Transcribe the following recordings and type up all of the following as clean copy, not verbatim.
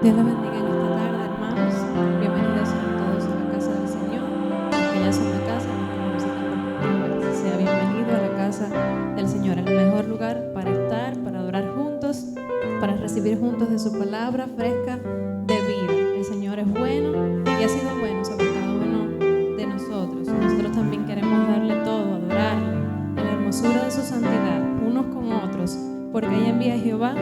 Dios les bendiga en esta tarde, hermanos. Bienvenidos sean todos a la casa del Señor. Los que ya son de casa, los que nos visitan por primera vez, sea bienvenido a la casa del Señor, el mejor lugar para estar, para adorar juntos, para recibir juntos de su palabra fresca de vida. El Señor es bueno y ha sido bueno sobre cada uno de nosotros. Nosotros también queremos darle todo, adorarle en la hermosura de su santidad, unos con otros, porque ella envía a Jehová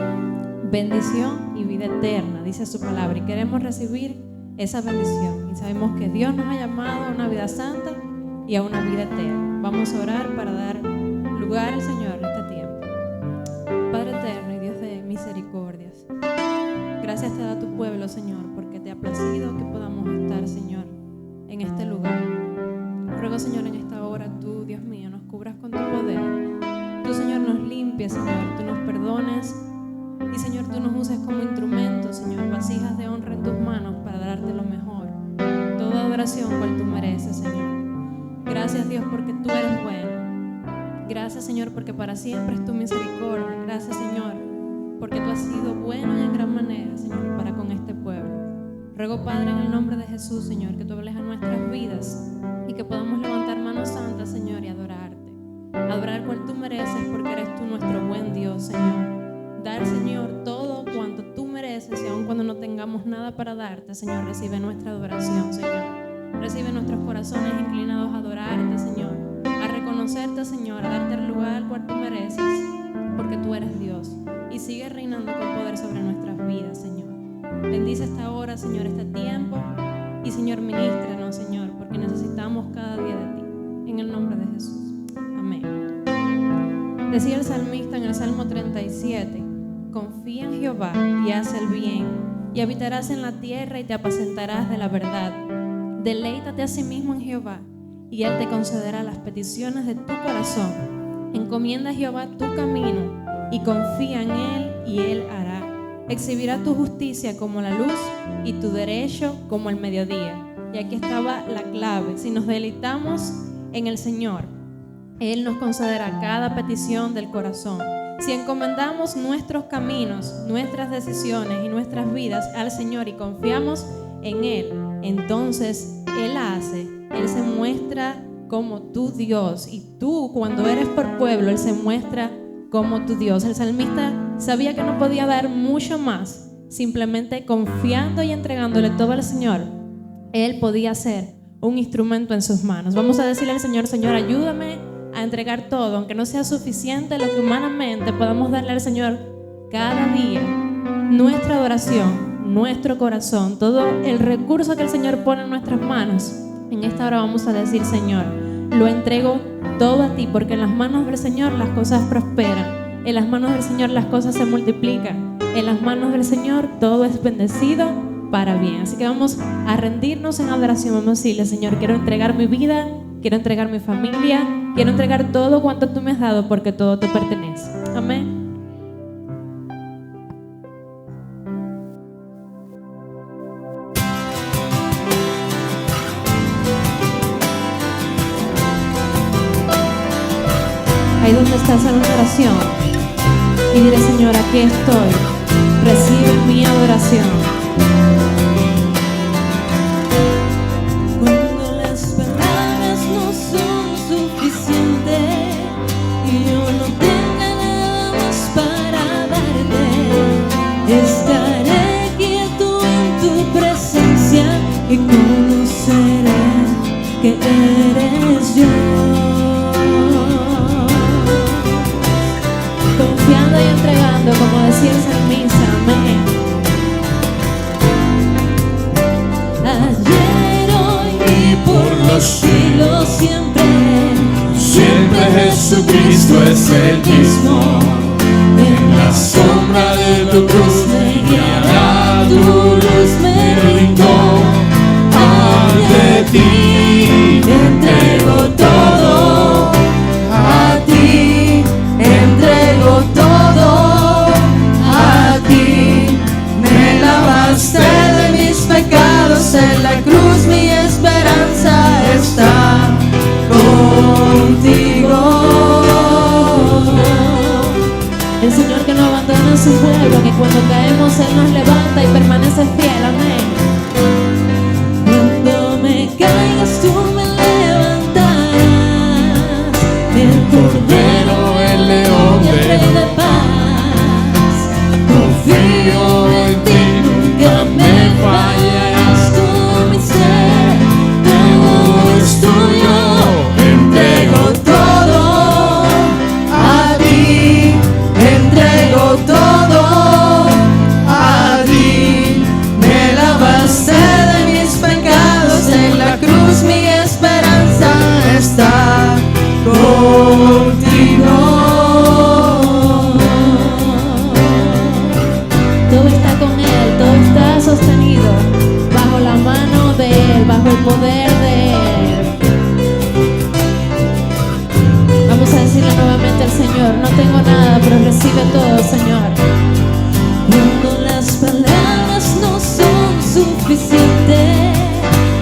bendición y vida eterna, dice su palabra, y queremos recibir esa bendición. Y sabemos que Dios nos ha llamado a una vida santa y a una vida eterna. Vamos a orar para dar lugar al Señor en este tiempo. Padre eterno y Dios de misericordias, gracias te da tu pueblo, Señor, porque te ha placido que podamos estar, Señor, en este lugar. Ruego, Señor, en esta hora tú, Dios mío, nos cubras con tu poder. Tú, Señor, nos limpies, Señor, tú nos perdones. Y Señor, tú nos uses como instrumentos, Señor, vasijas de honra en tus manos para darte lo mejor. Toda adoración cual tú mereces, Señor. Gracias, Dios, porque tú eres bueno. Gracias, Señor, porque para siempre es tu misericordia. Gracias, Señor, porque tú has sido bueno y en gran manera, Señor, para con este pueblo. Ruego, Padre, en el nombre de Jesús, Señor, que tú hables a nuestras vidas y que podamos levantar manos santas, Señor, y adorarte. Adorar cual tú mereces, porque eres tú nuestro buen Dios, Señor. Dar, Señor, todo cuanto tú mereces, y aun cuando no tengamos nada para darte, Señor, recibe nuestra adoración, Señor. Recibe nuestros corazones inclinados a adorarte, Señor, a reconocerte, Señor, a darte el lugar cual tú mereces, porque tú eres Dios y sigue reinando con poder sobre nuestras vidas, Señor. Bendice esta hora, Señor, este tiempo, y Señor, ministranos, Señor, porque necesitamos cada día de ti. En el nombre de Jesús. Amén. Decía el salmista en el Salmo 37: confía en Jehová y haz el bien, y habitarás en la tierra y te apacentarás de la verdad. Deleítate a sí mismo en Jehová, y Él te concederá las peticiones de tu corazón. Encomienda a Jehová tu camino, y confía en Él, y Él hará. Exhibirá tu justicia como la luz, y tu derecho como el mediodía. Y aquí estaba la clave: si nos deleitamos en el Señor, Él nos concederá cada petición del corazón. Si encomendamos nuestros caminos, nuestras decisiones y nuestras vidas al Señor y confiamos en Él, entonces Él hace, Él se muestra como tu Dios. Y tú, cuando eres por pueblo, Él se muestra como tu Dios. El salmista sabía que no podía dar mucho más, simplemente confiando y entregándole todo al Señor. Él podía ser un instrumento en sus manos. Vamos a decirle al Señor: Señor, ayúdame a entregar todo, aunque no sea suficiente lo que humanamente podamos darle al Señor cada día. Nuestra adoración, nuestro corazón, todo el recurso que el Señor pone en nuestras manos. En esta hora vamos a decir: Señor, lo entrego todo a ti, porque en las manos del Señor las cosas prosperan, en las manos del Señor las cosas se multiplican, en las manos del Señor todo es bendecido para bien. Así que vamos a rendirnos en adoración. Vamos a decirle: Señor, quiero entregar mi vida, quiero entregar mi familia, quiero entregar todo cuanto tú me has dado, porque todo te pertenece. Amén. Ahí donde estás, en una oración, y dile: Señor, aquí estoy, recibe mi adoración. Estaré quieto en tu presencia y conoceré que eres yo. Confiando y entregando, como decía el salmista. Amén. Ayer, hoy y por los siglos siempre, Siempre Jesucristo es el mismo. En la sombra de tu cruz me guiará, tu luz me brindó. Ante ti entrego todo, a ti entrego todo, a ti me lavaste de mis pecados, en la cruz mi esperanza está contigo. El Señor que no abandona a su pueblo. seguro que cuando caemos Él nos levanta y permanece fiel. Amén. Cuando me caigas tú me levantarás, el Cordero, el León, el Rey de paz. Confío en ti, nunca me fallarás. Tú mi ser, todo es tuyo. Entrego todo a ti, entrego todo a ti. Me lavaste de mis pecados en la cruz, mi esperanza está contigo. Todo está con Él, todo está sostenido bajo la mano de Él, bajo el poder de Él. Vamos a decirle nuevamente al Señor: no tengo nada, pero recibe todo, Señor. Cuando las palabras no son suficientes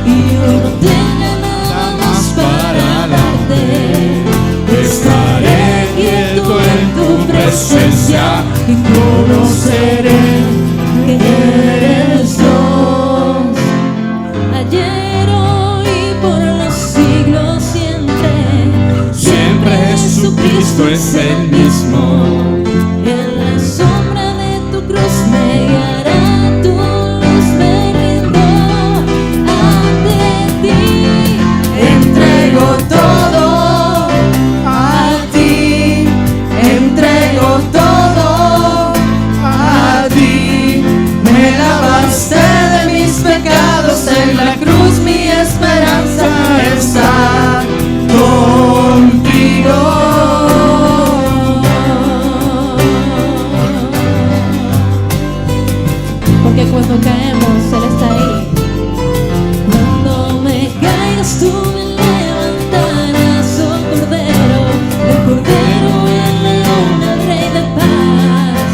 y yo no tenga nada más para darte, estaré quieto en tu presencia y conoceré que eres Dios. Ayer, hoy, por los siglos siempre, Siempre Jesucristo es el mismo. en la sombra de tu cruz me guiará tu luz, me rindo ante ti. Entrego todo a ti, entrego todo a ti. Me lavaste de mis pecados en la cruz, mi esperanza está contigo. Porque cuando caemos, Él está ahí. Cuando me caigas, tú me levantarás, oh Cordero, el Cordero, el León, el Rey de paz.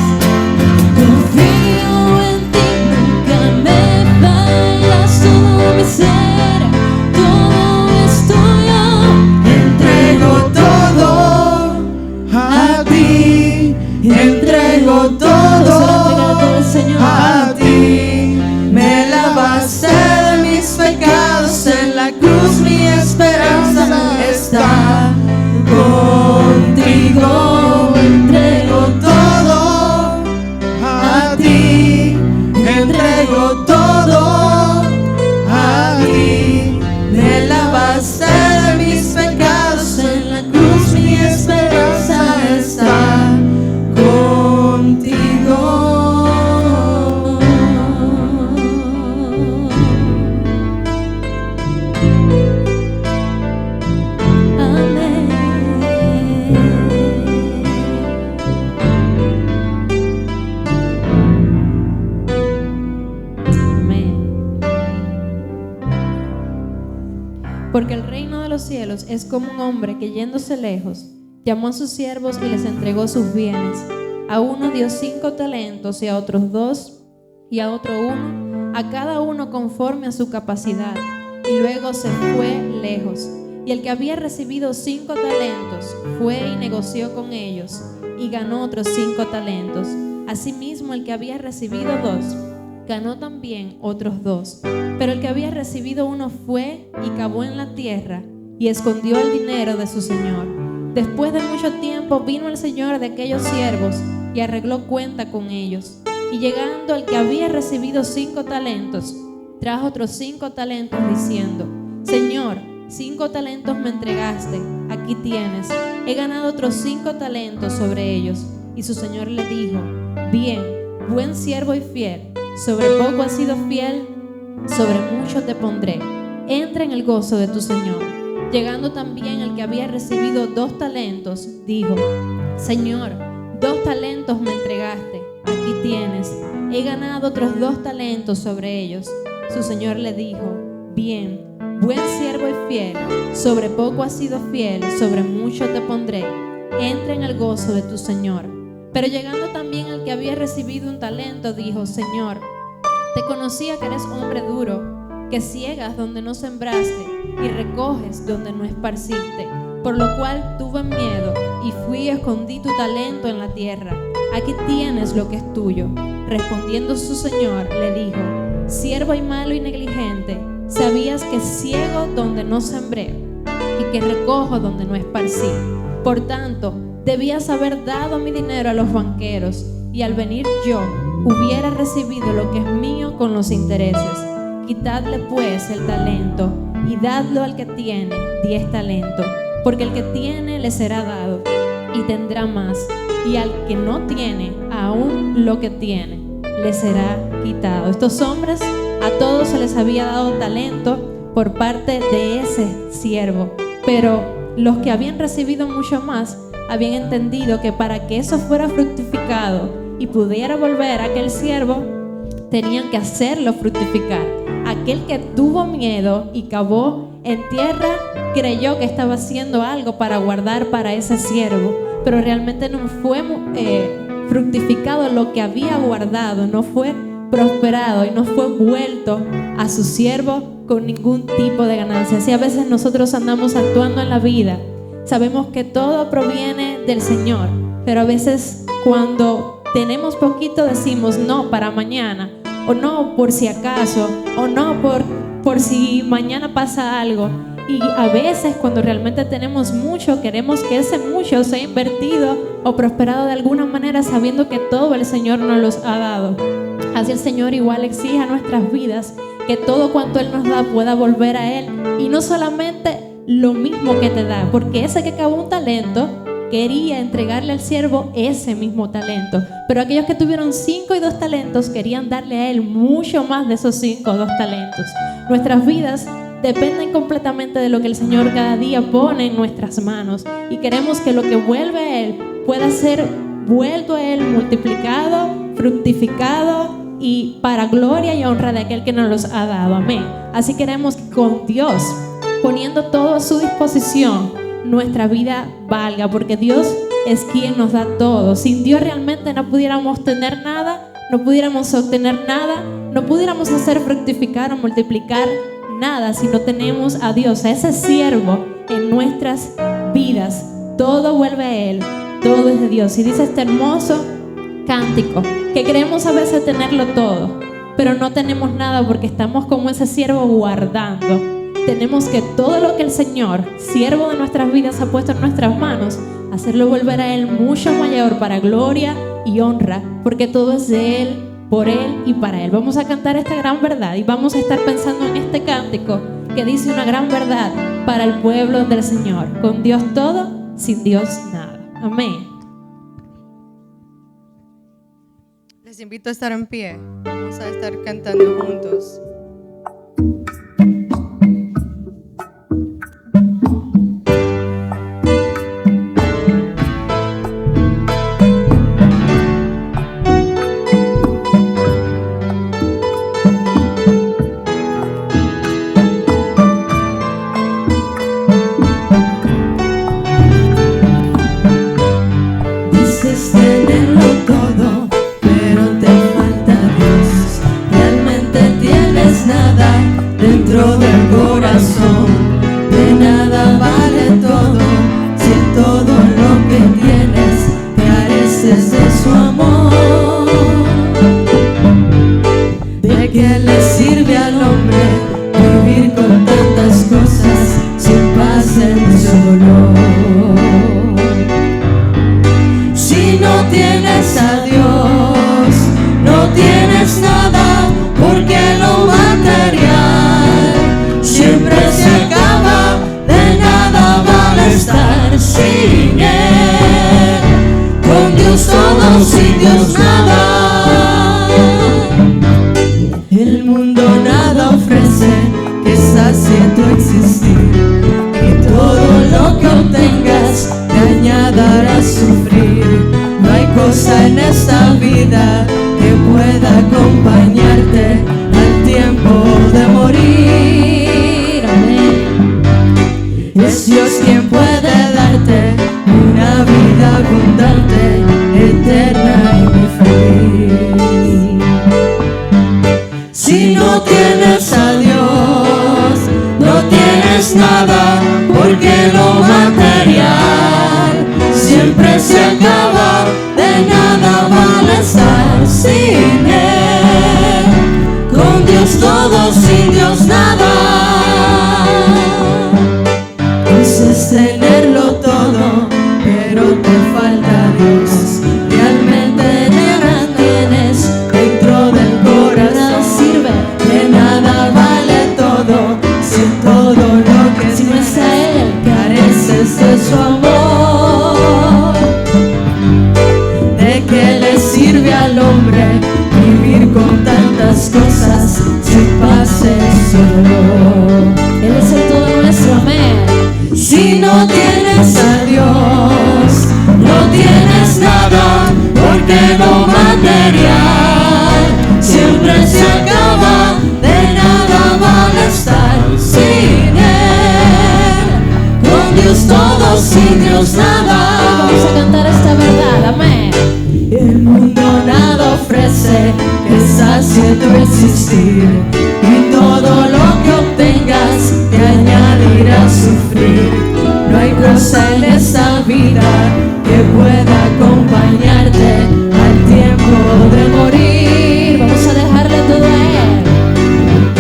Confío en ti, nunca me fallas, todo mi ser, todo es tuyo. Entrego todo a ti, entrego todo a ti. Me lavaste de mis pecados en la cruz, mi esperanza está contigo. Entrego todo a ti, entrego todo a ti. Me lavaste de mis pecados en la cruz, mi esperanza está contigo. Porque el reino de los cielos es como un hombre que, yéndose lejos, llamó a sus siervos y les entregó sus bienes. A uno dio 5 talentos, y a otros 2, y a otro 1, a cada uno conforme a su capacidad. Y luego se fue lejos. Y el que había recibido 5 talentos fue y negoció con ellos, y ganó otros 5 talentos. Asimismo, el que había recibido 2 ganó también otros 2. Pero el que había recibido 1 fue y cavó en la tierra y escondió el dinero de su señor. Después de mucho tiempo vino el señor de aquellos siervos y arregló cuenta con ellos. Y llegando el que había recibido 5 talentos, trajo otros 5 talentos diciendo: Señor, 5 talentos me entregaste, aquí tienes, he ganado otros 5 talentos sobre ellos. Y su señor le dijo: Bien, buen siervo y fiel, sobre poco has sido fiel, sobre mucho te pondré, entra en el gozo de tu señor. Llegando también el que había recibido 2 talentos, dijo: Señor, 2 talentos me entregaste, aquí tienes, he ganado otros 2 talentos sobre ellos. Su señor le dijo: Bien, buen siervo y fiel, sobre poco has sido fiel, sobre mucho te pondré, entra en el gozo de tu señor. Pero llegando también el que había recibido 1 talento, dijo: Señor, te conocía que eres hombre duro, que ciegas donde no sembraste y recoges donde no esparciste, por lo cual tuve miedo y fui y escondí tu talento en la tierra. aquí tienes lo que es tuyo. Respondiendo su señor, le dijo: siervo y malo y negligente, sabías que ciego donde no sembré y que recojo donde no esparcí. Por tanto, debías haber dado mi dinero a los banqueros, y al venir yo hubiera recibido lo que es mío con los intereses. Quitadle pues el talento y dadlo al que tiene 10 talentos, porque el que tiene le será dado y tendrá más, y al que no tiene, aún lo que tiene le será quitado. Estos hombres, a todos se les había dado talento por parte de ese siervo, pero los que habían recibido mucho más habían entendido que para que eso fuera fructificado y pudiera volver a aquel siervo, tenían que hacerlo fructificar. Aquel que tuvo miedo y cavó en tierra creyó que estaba haciendo algo para guardar para ese siervo, pero realmente no fue fructificado lo que había guardado, no fue prosperado y no fue vuelto a su siervo con ningún tipo de ganancia. Así a veces nosotros andamos actuando en la vida, sabemos que todo proviene del Señor, pero a veces cuando tenemos poquito decimos no para mañana, o no por si acaso, o no por si mañana pasa algo. Y a veces cuando realmente tenemos mucho, queremos que ese mucho sea invertido o prosperado de alguna manera, sabiendo que todo el Señor nos los ha dado. Así el Señor igual exige a nuestras vidas que todo cuanto Él nos da pueda volver a Él, y no solamente lo mismo que te da, porque ese que cavó un talento quería entregarle al siervo ese mismo talento, pero aquellos que tuvieron 5 y 2 talentos querían darle a Él mucho más de esos 5 o 2 talentos. Nuestras vidas dependen completamente de lo que el Señor cada día pone en nuestras manos, y queremos que lo que vuelve a Él pueda ser vuelto a Él, multiplicado, fructificado y para gloria y honra de aquel que nos los ha dado. Amén. Así queremos que con Dios, poniendo todo a su disposición, nuestra vida valga, porque Dios es quien nos da todo. Sin Dios realmente no pudiéramos tener nada, no pudiéramos obtener nada, no pudiéramos hacer fructificar o multiplicar nada si no tenemos a Dios, a ese siervo en nuestras vidas. Todo vuelve a Él, todo es de Dios. Y dice este hermoso cántico que creemos a veces tenerlo todo, pero no tenemos nada porque estamos como ese siervo guardando. Tenemos que todo lo que el Señor, siervo de nuestras vidas, ha puesto en nuestras manos, hacerlo volver a Él mucho mayor para gloria y honra, porque todo es de Él, por Él y para Él. Vamos a cantar esta gran verdad y vamos a estar pensando en este cántico que dice una gran verdad para el pueblo del Señor: con Dios todo, sin Dios nada. Amén. Les invito a estar en pie. Vamos a estar cantando juntos. Sin Dios nada, el mundo nada ofrece que sacie tu existir, y todo lo que obtengas te añadirá a sufrir. No hay cosa en esta vida que pueda acompañarte al tiempo de morir. Amén. Es Dios quien puede darte una vida abundante, eterna y muy feliz. Si no tienes a Dios, no tienes nada, porque lo material siempre se acaba, de nada Dios todo, sin Dios nada. Dices tenerlo todo, pero te falta Dios. Realmente nada tienes dentro del corazón. Nada sirve, De nada vale todo, si todo lo que si no es a Él. careces de su amor. ¿De qué le sirve al hombre vivir con tantas cosas si pase solo? Él es el todo nuestro, amén. Si no tienes a Dios, no tienes nada, porque lo material siempre se acaba. De nada vale estar sin Él. Con Dios todo, sin Dios nada. Vamos a cantar esta verdad, amén. El mundo nada ofrece que sacie tu existir, y todo lo que obtengas te añadirá sufrir. No hay cosa en esta vida que pueda acompañarte al tiempo de morir. Vamos a dejarle todo a Él.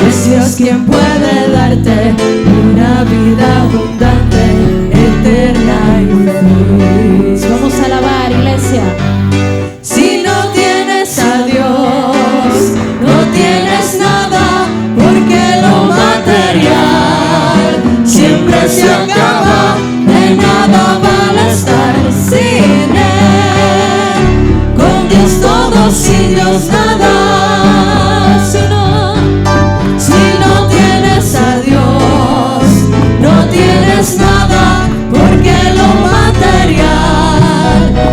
Es Dios quien puede darte una vida abundante, eterna y feliz. Vamos a alabar, iglesia. Si no tienes a Dios, no tienes nada, porque lo material siempre se acaba. De nada vale estar sin Él. Con Dios todo, sin Dios nada. Si no tienes a Dios, no tienes nada, porque lo material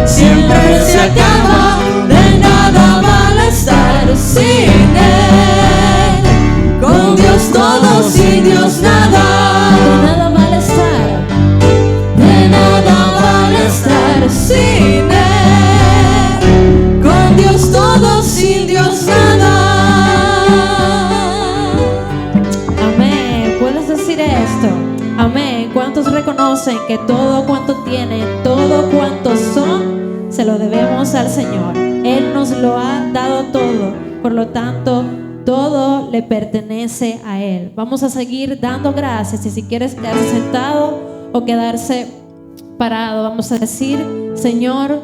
siempre se acaba. De nada vale estar sin Él. Con Dios todo, sin Dios nada. De nada vale estar. De nada vale estar sin Él. Con Dios todo, sin Dios nada. Amén. ¿Puedes decir esto? Amén. ¿Cuántos reconocen que todo cuanto tienen, todo cuanto son, se lo debemos al Señor? Él nos lo ha dado todo. Por lo tanto, todo le pertenece a Él. Vamos a seguir dando gracias. Y si quieres quedarse sentado o quedarse parado, vamos a decir: Señor,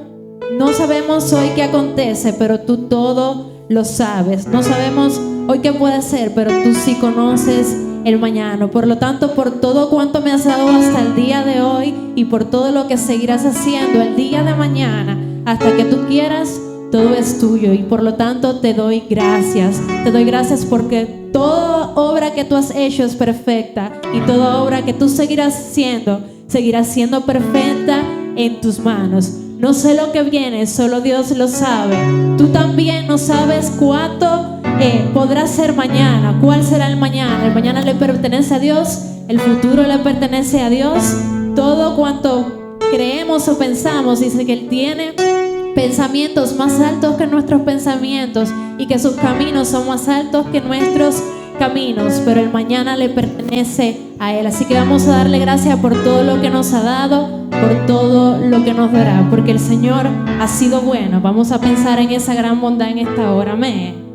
no sabemos hoy qué acontece, pero tú todo lo sabes. No sabemos hoy qué puede ser, pero tú sí conoces el mañana. Por lo tanto, por todo cuanto me has dado hasta el día de hoy y por todo lo que seguirás haciendo el día de mañana, hasta que tú quieras, todo es tuyo. Y por lo tanto te doy gracias. Te doy gracias porque toda obra que tú has hecho es perfecta, y toda obra que tú seguirás siendo perfecta en tus manos. No sé lo que viene, solo Dios lo sabe. Tú también no sabes cuánto podrá ser mañana. ¿Cuál será el mañana? El mañana le pertenece a Dios, el futuro le pertenece a Dios. Todo cuanto creemos o pensamos, dice que Él tiene pensamientos más altos que nuestros pensamientos, y que sus caminos son más altos que nuestros caminos, pero el mañana le pertenece a Él. Así que vamos a darle gracias por todo lo que nos ha dado, por todo lo que nos dará, porque el Señor ha sido bueno. Vamos a pensar en esa gran bondad en esta hora. Amén.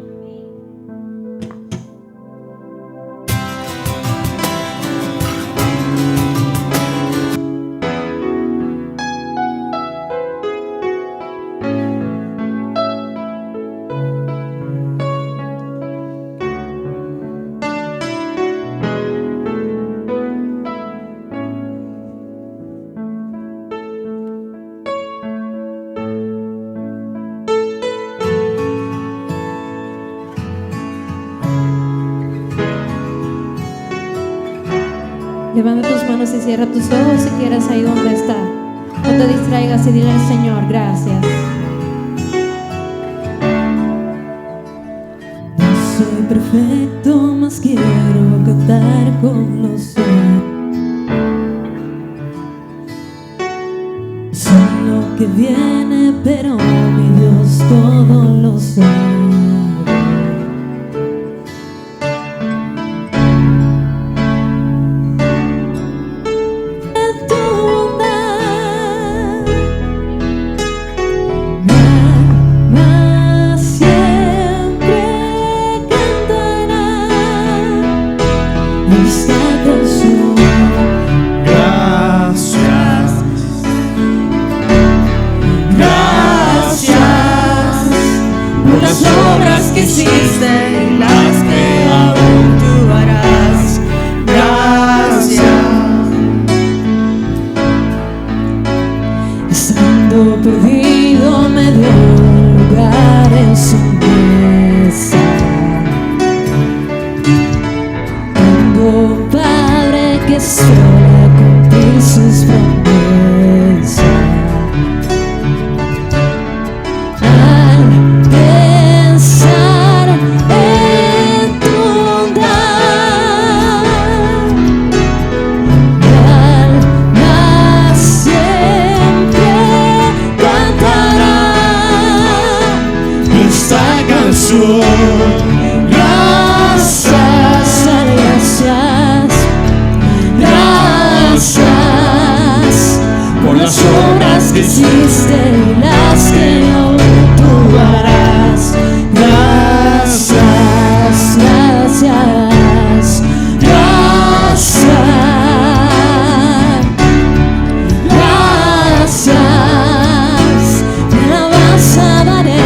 Levanta tus manos y cierra tus ojos si quieres ahí donde está. No te distraigas y dile al Señor: gracias. No soy perfecto, mas quiero cantar con los ojos. Sé lo que viene, pero mi Dios todo lo sabe. Siempre cantará esta canción. Gracias, Gracias por las obras que hiciste y las que aún tú harás. Gracias. Estando perdido me dio lugar en su mesa. Tengo un Padre que suele cumplir sus promesas. Al pensar en tu bondad, mi alma siempre cantará esta canción. gracias, gracias, gracias Por las obras que hiciste y las que aún tú harás. Gracias, gracias, gracias, gracias. Mi alabanza daré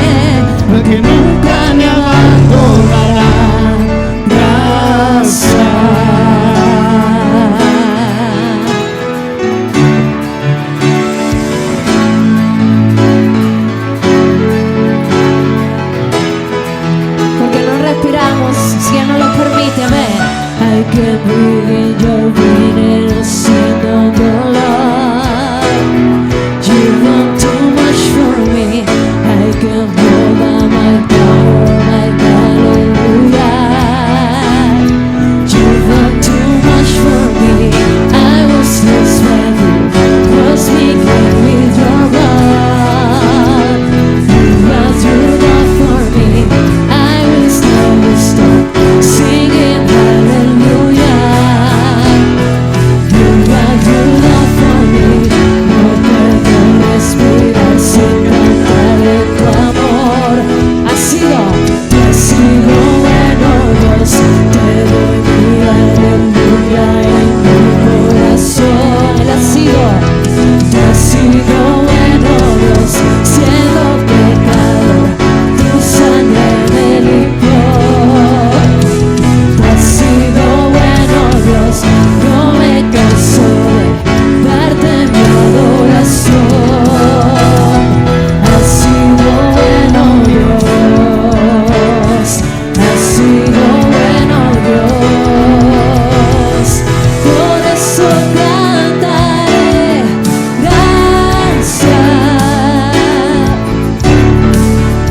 al que nunca me abandonará. gracias. Porque no respiramos si Él no lo permite, amén. I can breathe in your wind and I'll sing on the Lord. You've done too much for me. I can hold on my power, my hallelujah. You've done too much for me. I was lost when you was speaking with your blood. But you done for me. I will never stop singing hallelujah. You done for me. No puedo respirar sin cantar de tu amor. Has sido bueno Dios. Te doy mi aleluya en mi corazón. Él ha sido bueno Dios. Siendo pecador, tu sangre me limpió. Has sido bueno Dios. No me canso de darte mi adoración. Has sido bueno Dios. Has sido bueno Dios. Por eso cantaré gracias.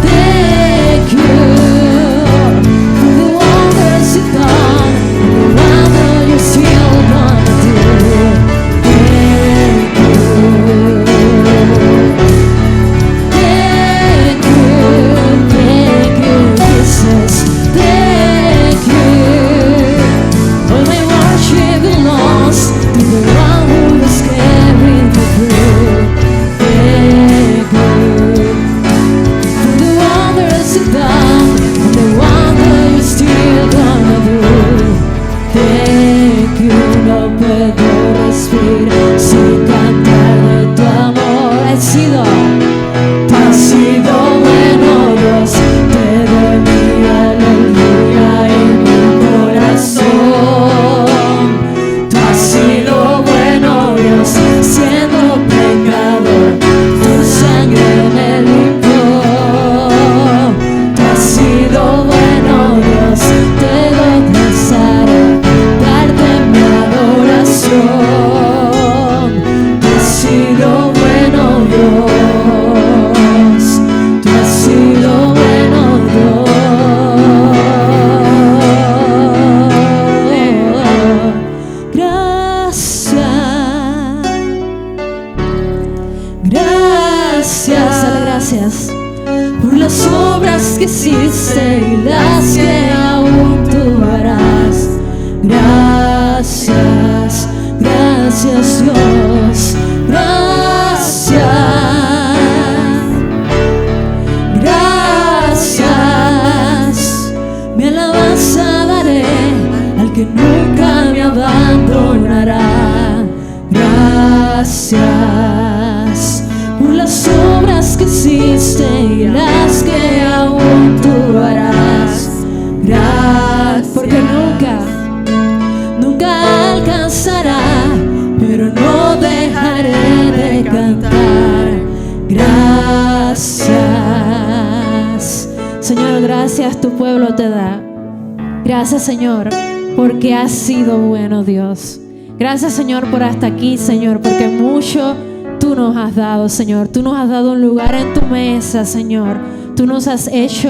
Thank you for the wonders you've done and the wonder you're still gonna do. Thank you. Thank you, Jesus. Thank you. All my worship belongs to the one who is carrying me through. Thank you for the wonders you've done and the wonder you're still gonna do. Thank you. No puedo respirar sin cantar de tu amor. Has sido bueno Dios. Te doy mi aleluya en mi corazón. Tú has sido bueno Dios. Siendo pecador, tu sangre me limpió. Tú has sido bueno Dios. Te doy gracias, darte mi adoración. Tú has sido bueno Dios. Tú has sido bueno Dios. Gracias. Gracias. Dale gracias por las obras que hiciste y las que aún tú harás. Gracias, gracias Dios. Gracias. Gracias. Mi alabanza daré al porque nunca me abandonará. Gracias por las obras que hiciste y las que aún tú harás. Gracias, porque nunca alcanzará, pero no dejaré de cantar. Gracias, Señor, gracias tu pueblo te da. Gracias, Señor, porque has sido bueno, Dios. Gracias, Señor, por hasta aquí, Señor, porque mucho tú nos has dado, Señor. Tú nos has dado un lugar en tu mesa, Señor. Tú nos has hecho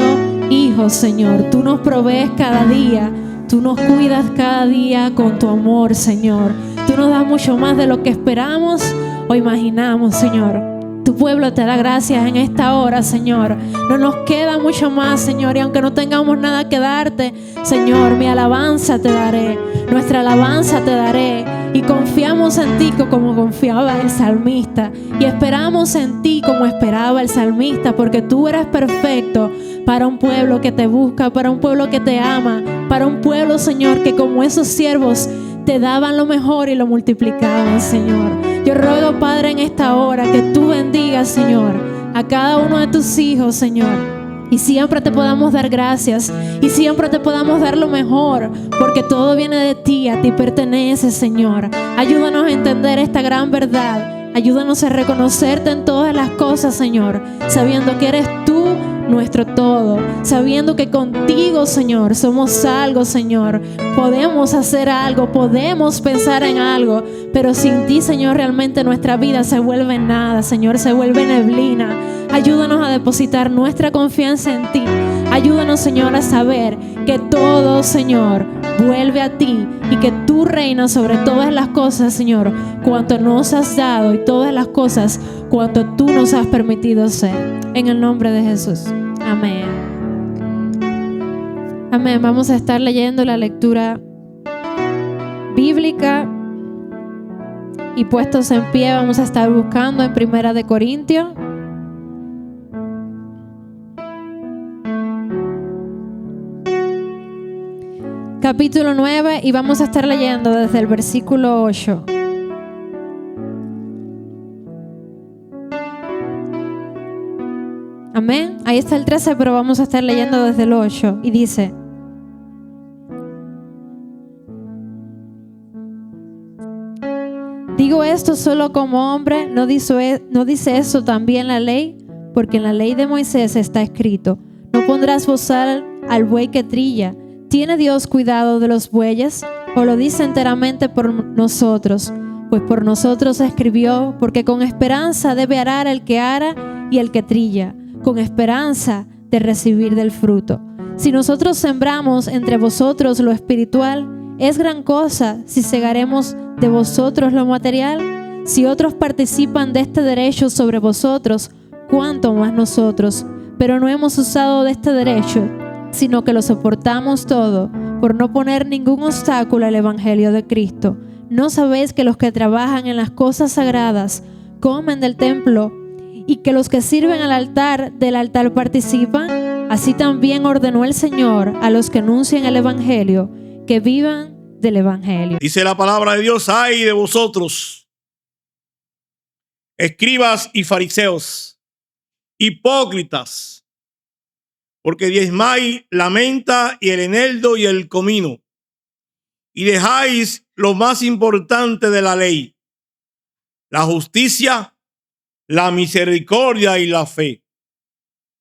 hijos, Señor. Tú nos provees cada día. Tú nos cuidas cada día con tu amor, Señor. Tú nos das mucho más de lo que esperamos o imaginamos, Señor. Tu pueblo te da gracias en esta hora, Señor. No nos queda mucho más, Señor. Y aunque no tengamos nada que darte, Señor, mi alabanza te daré. Nuestra alabanza te daré. Y confiamos en ti como confiaba el salmista. Y esperamos en ti como esperaba el salmista. Porque tú eres perfecto para un pueblo que te busca, para un pueblo que te ama, para un pueblo, Señor, que como esos siervos te daban lo mejor y lo multiplicaban, Señor. Yo ruego, Padre, en esta hora que tú bendigas, Señor, a cada uno de tus hijos, Señor. Y siempre te podamos dar gracias y siempre te podamos dar lo mejor, porque todo viene de ti, a ti pertenece, Señor. Ayúdanos a entender esta gran verdad. Ayúdanos a reconocerte en todas las cosas, Señor, sabiendo que eres tú nuestro todo, sabiendo que contigo, Señor, somos algo, Señor. Podemos hacer algo, podemos pensar en algo, pero sin ti, Señor, realmente nuestra vida se vuelve nada, Señor, se vuelve neblina. Ayúdanos a depositar nuestra confianza en ti. Ayúdanos, Señor, a saber que todo, Señor, vuelve a ti y que tú reinas sobre todas las cosas, Señor, cuanto nos has dado y todas las cosas cuanto tú nos has permitido ser. En el nombre de Jesús. Amén. Amén. Vamos a estar leyendo la lectura bíblica y puestos en pie vamos a estar buscando en 1 Corintios. Capítulo 9 y vamos a estar leyendo desde el versículo 8. Amén. Ahí está el 13, pero vamos a estar leyendo desde el 8 y dice: digo esto solo como hombre, ¿no dice eso también la ley? Porque en la ley de Moisés está escrito: no pondrás bozal al buey que trilla. ¿Tiene Dios cuidado de los bueyes? ¿O lo dice enteramente por nosotros? Pues por nosotros escribió, porque con esperanza debe arar el que ara y el que trilla, con esperanza de recibir del fruto. Si nosotros sembramos entre vosotros lo espiritual, es gran cosa si segaremos de vosotros lo material. Si otros participan de este derecho sobre vosotros, cuánto más nosotros. Pero no hemos usado de este derecho, sino que lo soportamos todo, por no poner ningún obstáculo al evangelio de Cristo. ¿No sabéis que los que trabajan en las cosas sagradas comen del templo y que los que sirven al altar del altar participan? Así también ordenó el Señor a los que anuncian el evangelio que vivan del evangelio. Dice la palabra de Dios: ay de vosotros, escribas y fariseos, hipócritas, porque diezmáis la menta y el eneldo y el comino, y dejáis lo más importante de la ley, la justicia, la misericordia y la fe.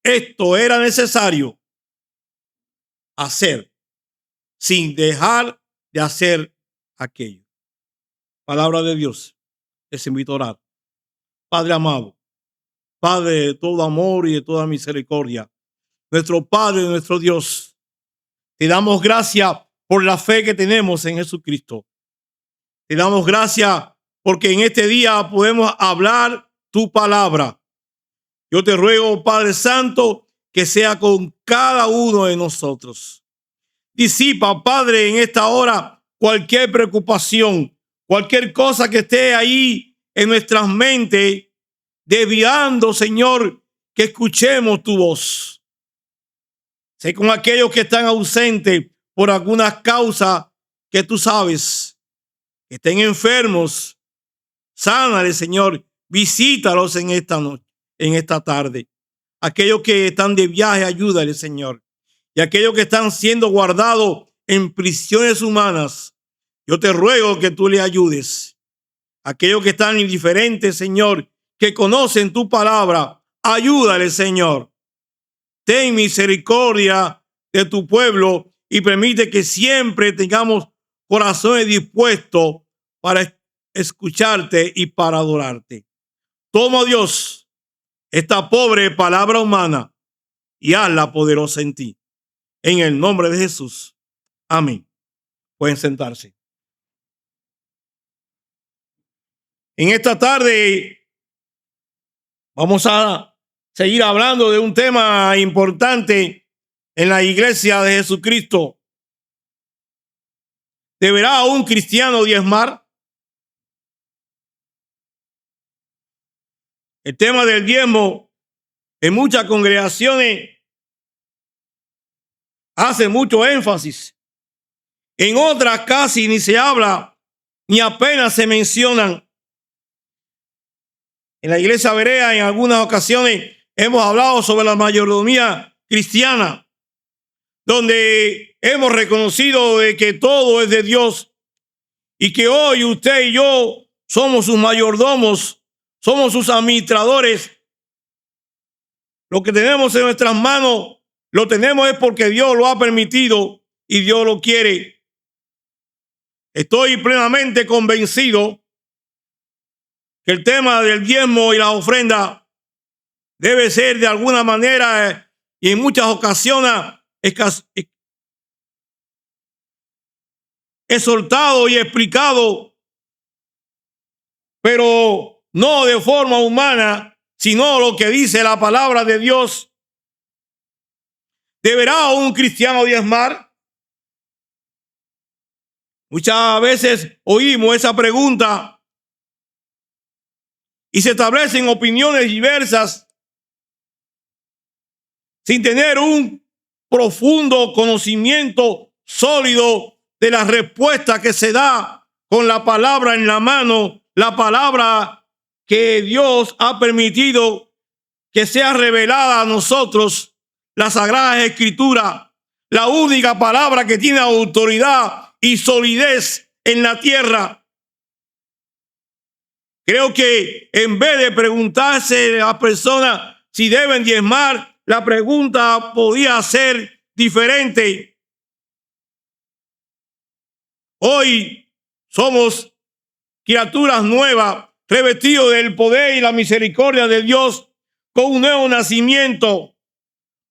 Esto era necesario hacer sin dejar de hacer aquello. Palabra de Dios. Les invito a orar. Padre amado, Padre de todo amor y de toda misericordia, nuestro Padre, nuestro Dios, te damos gracias por la fe que tenemos en Jesucristo. Te damos gracias porque en este día podemos hablar tu palabra. Yo te ruego, Padre Santo, que sea con cada uno de nosotros. Disipa, Padre, en esta hora cualquier preocupación, cualquier cosa que esté ahí en nuestras mentes, desviando, Señor, que escuchemos tu voz. Sé con aquellos que están ausentes por algunas causas que tú sabes que estén enfermos, sánale, Señor, visítalos en esta noche, en esta tarde. Aquellos que están de viaje, ayúdale, Señor. Y aquellos que están siendo guardados en prisiones humanas, yo te ruego que tú le ayudes. Aquellos que están indiferentes, Señor, que conocen tu palabra, ayúdale, Señor. Ten misericordia de tu pueblo y permite que siempre tengamos corazones dispuestos para escucharte y para adorarte. Toma, Dios, esta pobre palabra humana y hazla poderosa en ti. En el nombre de Jesús. Amén. Pueden sentarse. En esta tarde vamos a seguir hablando de un tema importante en la iglesia de Jesucristo. ¿Deberá un cristiano diezmar? El tema del diezmo en muchas congregaciones hace mucho énfasis. En otras casi ni se habla, ni apenas se mencionan. En la iglesia Berea en algunas ocasiones hemos hablado sobre la mayordomía cristiana, donde hemos reconocido de que todo es de Dios y que hoy usted y yo somos sus mayordomos, somos sus administradores. Lo que tenemos en nuestras manos lo tenemos es porque Dios lo ha permitido y Dios lo quiere. Estoy plenamente convencido que el tema del diezmo y la ofrenda debe ser de alguna manera y en muchas ocasiones exhortado y explicado, pero no de forma humana, sino lo que dice la palabra de Dios. ¿Deberá un cristiano diezmar? Muchas veces oímos esa pregunta y se establecen opiniones diversas sin tener un profundo conocimiento sólido de la respuesta que se da con la palabra en la mano, la palabra que Dios ha permitido que sea revelada a nosotros, la Sagrada Escritura, la única palabra que tiene autoridad y solidez en la tierra. Creo que en vez de preguntarse a las personas si deben diezmar, la pregunta podía ser diferente. Hoy somos criaturas nuevas, revestidos del poder y la misericordia de Dios con un nuevo nacimiento.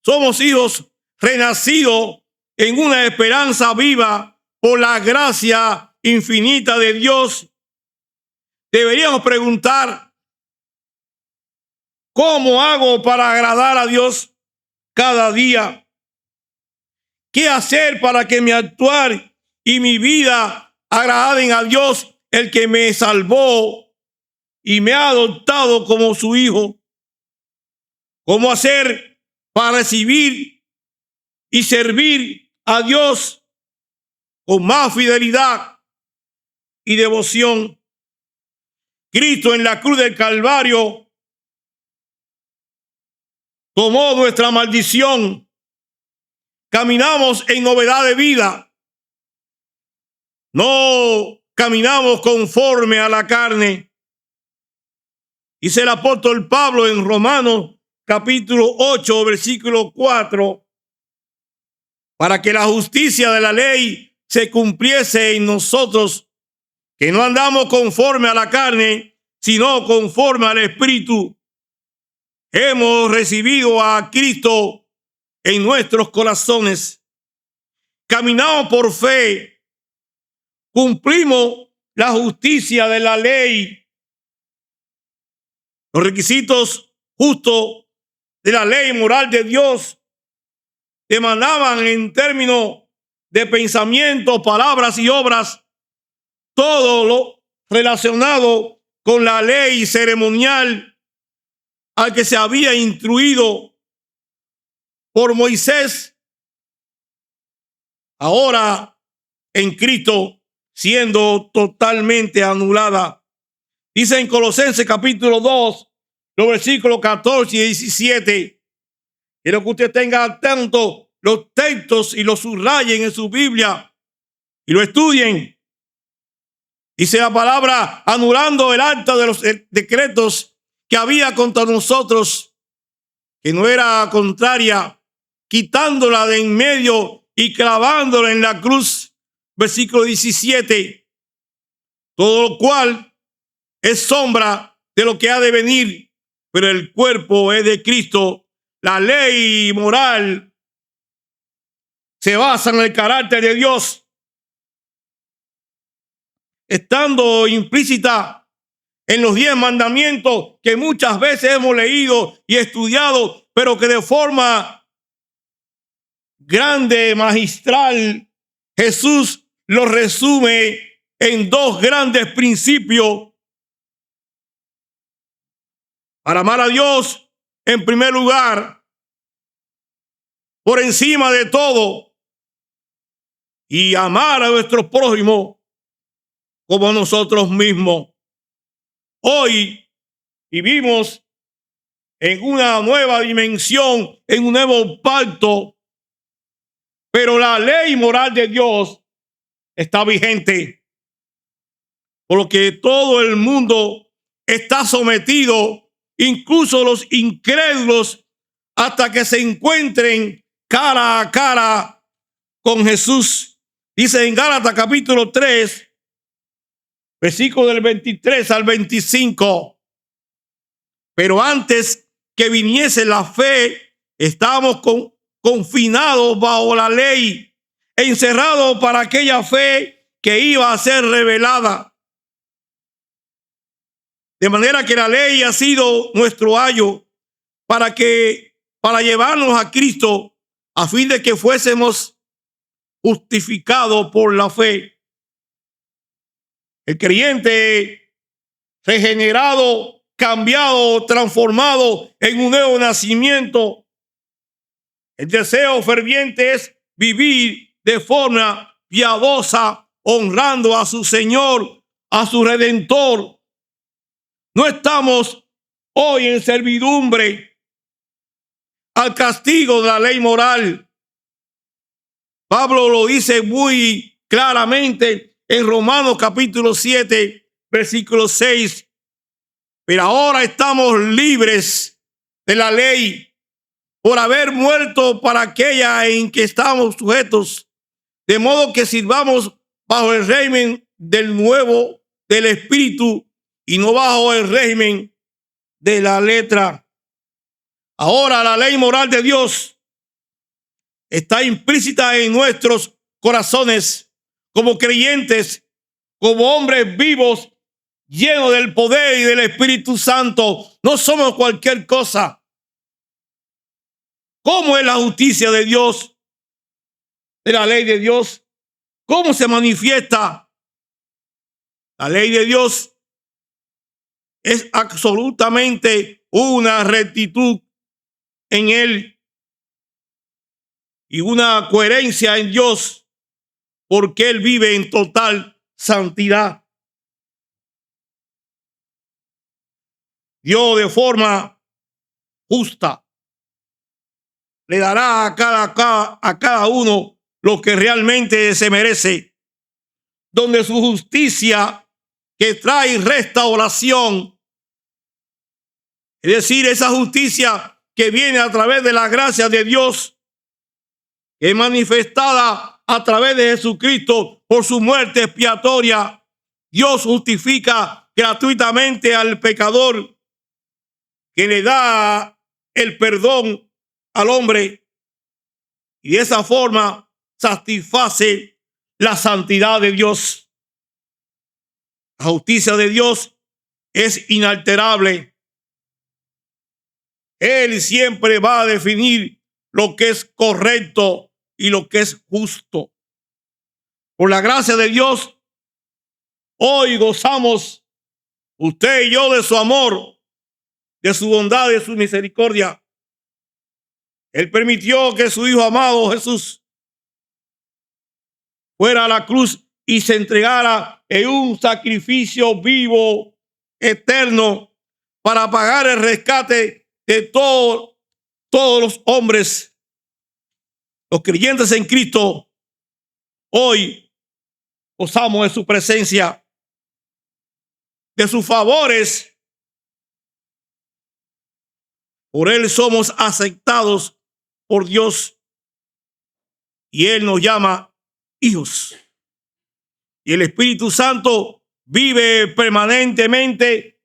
Somos hijos renacidos en una esperanza viva por la gracia infinita de Dios. Deberíamos preguntar, ¿cómo hago para agradar a Dios cada día? ¿Qué hacer para que mi actuar y mi vida agraden a Dios, el que me salvó y me ha adoptado como su hijo? ¿Cómo hacer para recibir y servir a Dios con más fidelidad y devoción? Cristo en la cruz del Calvario tomó nuestra maldición. Caminamos en novedad de vida. No caminamos conforme a la carne. Dice el apóstol Pablo en Romanos capítulo 8, versículo 4, para que la justicia de la ley se cumpliese en nosotros, que no andamos conforme a la carne, sino conforme al Espíritu. Hemos recibido a Cristo en nuestros corazones. Caminamos por fe. Cumplimos la justicia de la ley. Los requisitos justos de la ley moral de Dios demandaban en términos de pensamiento, palabras y obras todo lo relacionado con la ley ceremonial al que se había instruido por Moisés. Ahora en Cristo, siendo totalmente anulada. Dice en Colosenses capítulo 2, los versículos 14 y 17. Quiero que usted tenga tanto los textos y los subrayen en su Biblia y lo estudien. Dice la palabra, anulando el acta de los decretos que había contra nosotros, que no era contraria, quitándola de en medio y clavándola en la cruz. Versículo 17. Todo lo cual es sombra de lo que ha de venir, pero el cuerpo es de Cristo. La ley moral se basa en el carácter de Dios, estando implícita en los 10 mandamientos que muchas veces hemos leído y estudiado, pero que de forma grande, magistral, Jesús lo resume en 2 grandes principios. Para amar a Dios en primer lugar, por encima de todo, y amar a nuestro prójimo como a nosotros mismos. Hoy vivimos en una nueva dimensión, en un nuevo pacto, pero la ley moral de Dios está vigente, por lo que todo el mundo está sometido, incluso los incrédulos, hasta que se encuentren cara a cara con Jesús. Dice en Gálatas capítulo 3, versículo del 23 al 25. Pero antes que viniese la fe, estábamos confinados bajo la ley, encerrados para aquella fe que iba a ser revelada. De manera que la ley ha sido nuestro ayo para llevarnos a Cristo, a fin de que fuésemos justificados por la fe. El creyente regenerado, cambiado, transformado en un nuevo nacimiento. El deseo ferviente es vivir de forma piadosa, honrando a su Señor, a su Redentor. No estamos hoy en servidumbre al castigo de la ley moral. Pablo lo dice muy claramente en Romanos capítulo 7, versículo 6. Pero ahora estamos libres de la ley por haber muerto para aquella en que estamos sujetos, de modo que sirvamos bajo el régimen del nuevo del Espíritu y no bajo el régimen de la letra. Ahora la ley moral de Dios está implícita en nuestros corazones como creyentes, como hombres vivos, llenos del poder y del Espíritu Santo. No somos cualquier cosa. ¿Cómo es la justicia de Dios, de la ley de Dios? ¿Cómo se manifiesta? La ley de Dios es absolutamente una rectitud en Él y una coherencia en Dios, porque Él vive en total santidad. Dios de forma justa le dará a cada uno lo que realmente se merece, donde su justicia que trae restauración, es decir, esa justicia que viene a través de la gracia de Dios, que es manifestada a través de Jesucristo por su muerte expiatoria. Dios justifica gratuitamente al pecador, que le da el perdón al hombre, y de esa forma satisface la santidad de Dios. La justicia de Dios es inalterable. Él siempre va a definir lo que es correcto y lo que es justo. Por la gracia de Dios, hoy gozamos, usted y yo, de su amor, de su bondad, de su misericordia. Él permitió que su Hijo amado Jesús fuera a la cruz y se entregara en un sacrificio vivo, eterno, para pagar el rescate de todos los hombres. Los creyentes en Cristo hoy gozamos de su presencia, de sus favores. Por Él somos aceptados por Dios y Él nos llama hijos. Y el Espíritu Santo vive permanentemente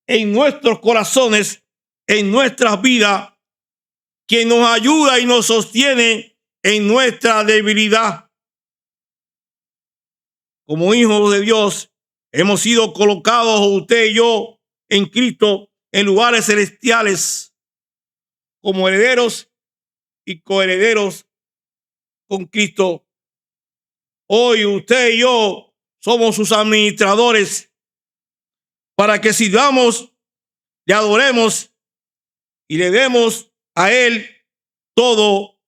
en nuestros corazones, en nuestras vidas, que nos ayuda y nos sostiene en nuestra debilidad. Como hijos de Dios, hemos sido colocados, usted y yo, en Cristo, en lugares celestiales, como herederos y coherederos con Cristo. Hoy usted y yo somos sus administradores para que sirvamos, le adoremos y le demos a Él todo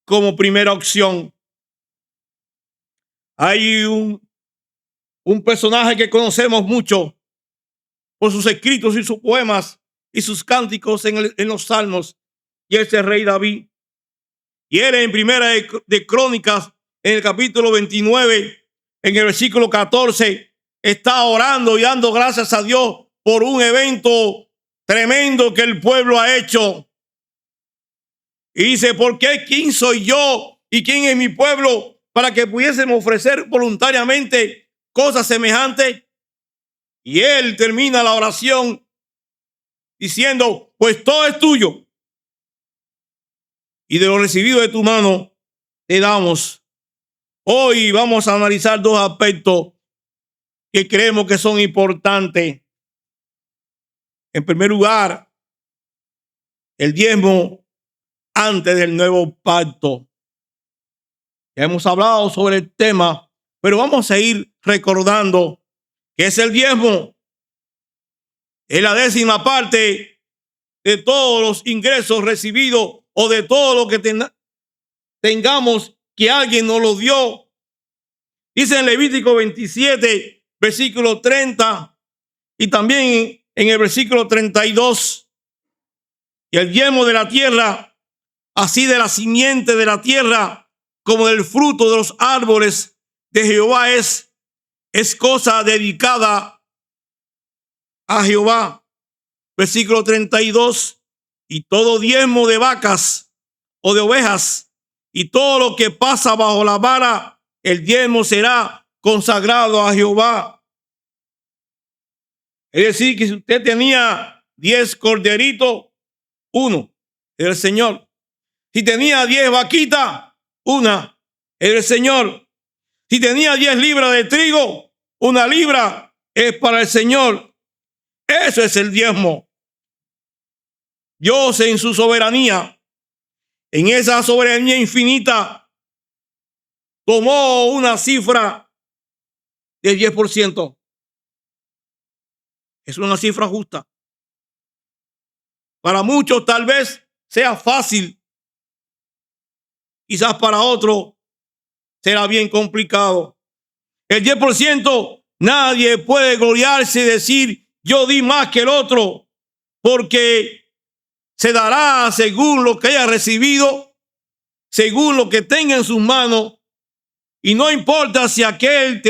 como primera opción. Hay un personaje que conocemos mucho por sus escritos y sus poemas y sus cánticos en los salmos, y ese es el rey David. Y él en Primera de Crónicas, en el capítulo 29, en el versículo 14, está orando y dando gracias a Dios por un evento tremendo que el pueblo ha hecho. Y dice, ¿por qué? ¿Quién soy yo y quién es mi pueblo para que pudiésemos ofrecer voluntariamente cosas semejantes? Y él termina la oración diciendo, pues todo es tuyo, y de lo recibido de tu mano te damos. Hoy vamos a analizar dos aspectos que creemos que son importantes. En primer lugar, el diezmo antes del nuevo pacto. Ya hemos hablado sobre el tema, pero vamos a ir recordando que es el diezmo. Es la 10ª parte de todos los ingresos recibidos o de todo lo que tengamos que alguien nos lo dio. Dice en Levítico 27, versículo 30 y también en el versículo 32. Y el diezmo de la tierra, así de la simiente de la tierra como del fruto de los árboles de Jehová es cosa dedicada a Jehová. Versículo 32. Y todo diezmo de vacas o de ovejas y todo lo que pasa bajo la vara, el diezmo será consagrado a Jehová. Es decir, que si usted tenía 10 corderitos, uno es el Señor. Si tenía 10 vaquitas, una es el Señor. Si tenía 10 libras de trigo, 1 libra es para el Señor. Eso es el diezmo. Dios en su soberanía, en esa soberanía infinita, tomó una cifra de 10%. Es una cifra justa. Para muchos tal vez sea fácil. Quizás para otros será bien complicado. El 10%, nadie puede gloriarse y decir, yo di más que el otro, porque se dará según lo que haya recibido, según lo que tenga en sus manos, y no importa si aquel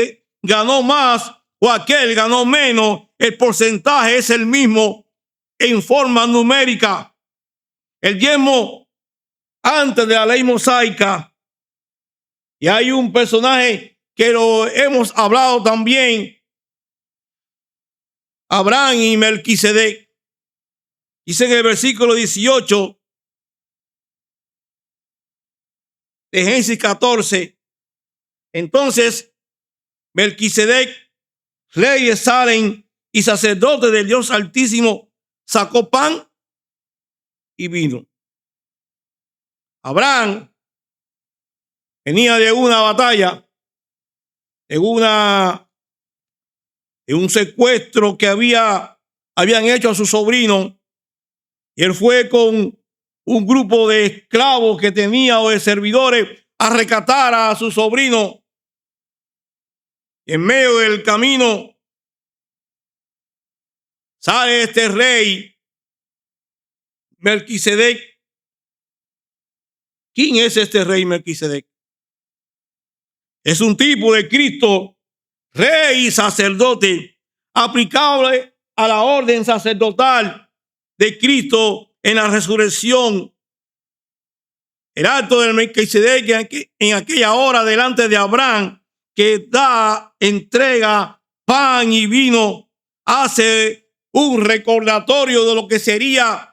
ganó más o aquel ganó menos, el porcentaje es el mismo en forma numérica. El diezmo antes de la ley mosaica, y hay un personaje que lo hemos hablado también, Abraham y Melquisedec. Dice en el versículo 18 de Génesis 14, entonces Melquisedec, rey de Salem y sacerdote del Dios Altísimo, sacó pan y vino. Abraham venía de una batalla, de un secuestro que habían hecho a su sobrino, y él fue con un grupo de esclavos que tenía o de servidores a rescatar a su sobrino En medio del camino sale este rey Melquisedec. ¿Quién es este rey Melquisedec? Es un tipo de Cristo, rey y sacerdote, aplicable a la orden sacerdotal de Cristo en la resurrección. El acto del Melquisedec en aquella hora delante de Abraham, que entrega pan y vino, hace un recordatorio de lo que sería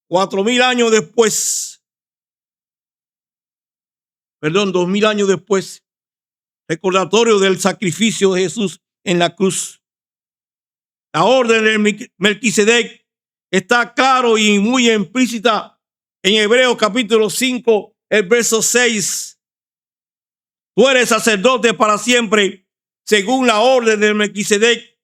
2000 años después, 2000 años después, recordatorio del sacrificio de Jesús en la cruz. La orden de Melquisedec está claro y muy implícita en Hebreos capítulo 5, el verso 6. Tú eres sacerdote para siempre, según la orden de Melquisedec.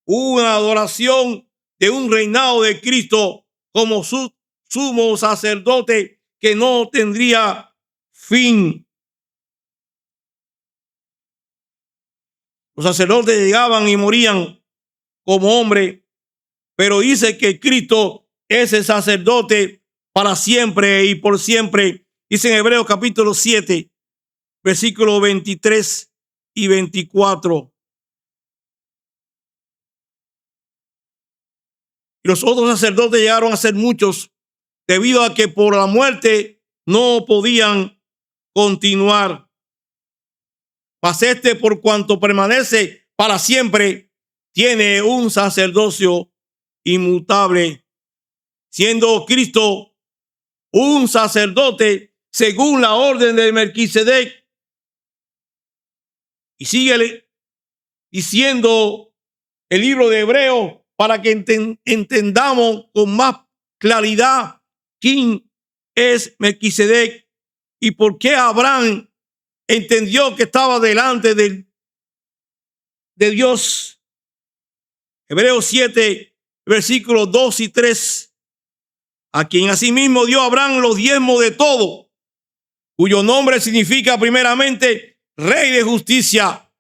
Una adoración de un reinado de Cristo como su sumo sacerdote que no tendría fin. Los sacerdotes llegaban y morían como hombre, pero dice que Cristo es el sacerdote para siempre y por siempre. Dice en Hebreos capítulo 7, versículos 23 y 24. Y los otros sacerdotes llegaron a ser muchos, debido a que por la muerte no podían continuar. Mas este, por cuanto permanece para siempre, tiene un sacerdocio inmutable, siendo Cristo un sacerdote según la orden de Melquisedec. Y sigue diciendo el libro de Hebreos para que entendamos con más claridad quién es Melquisedec y por qué Abraham entendió que estaba delante de Dios. Hebreos 7, versículos 2 y 3. A quien asimismo dio Abraham los diezmos de todo, cuyo nombre significa primeramente Rey de Justicia